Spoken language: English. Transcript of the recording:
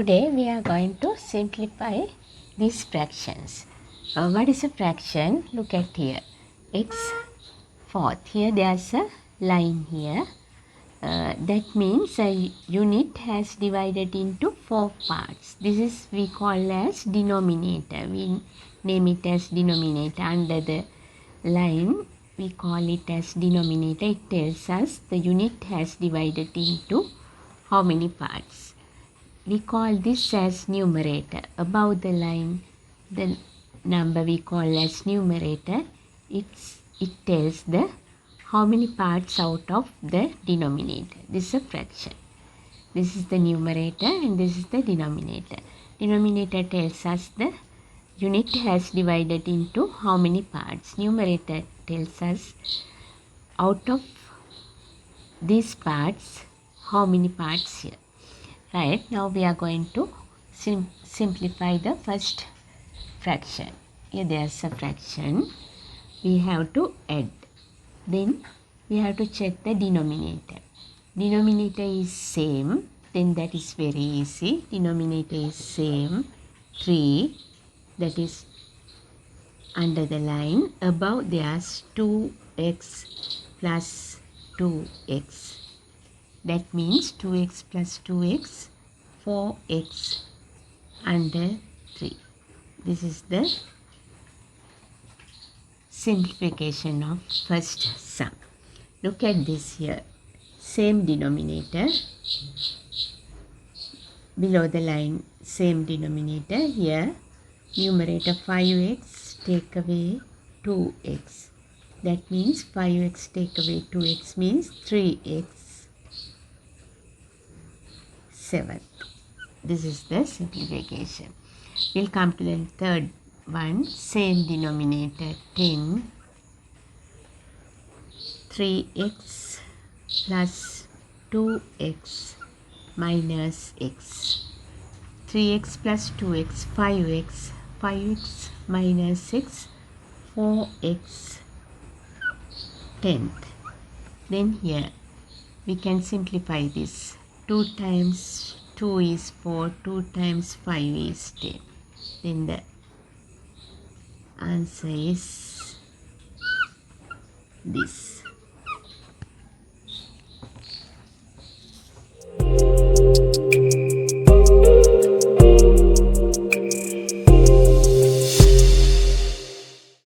Today we are going to simplify these fractions. What is a fraction? Look at here. X fourth. Here there's a line here. That means a unit has divided into 4 parts. This is we call as denominator. We name it as denominator. Under the line we call it as denominator. It tells us the unit has divided into how many parts. We call this as numerator. Above the line, the number we call as numerator, it tells the how many parts out of the denominator. This is a fraction. This is the numerator and this is the denominator. Denominator tells us the unit has divided into how many parts. Numerator tells us out of these parts, how many parts here. Right, now we are going to simplify the first fraction. Here there's a fraction. We have to add. Then we have to check the denominator. Denominator is same. Then that is very easy. Denominator is same. 3. That is under the line. Above there's 2x plus 2x. That means 2x plus 2x, 4x under 3. This is the simplification of first sum. Look at this here. Same denominator. Below the line, same denominator. Here, numerator 5x, take away 2x. That means 5x take away 2x means 3x. 7. This is the simplification. We'll come to the third one. Same denominator 10. 3x plus 2x minus x. 3x plus 2x 5x. 5x minus x 4x 10th. Then here we can simplify this. 2 times 2 is 4, 2 times 5 is 10. Then the answer is this.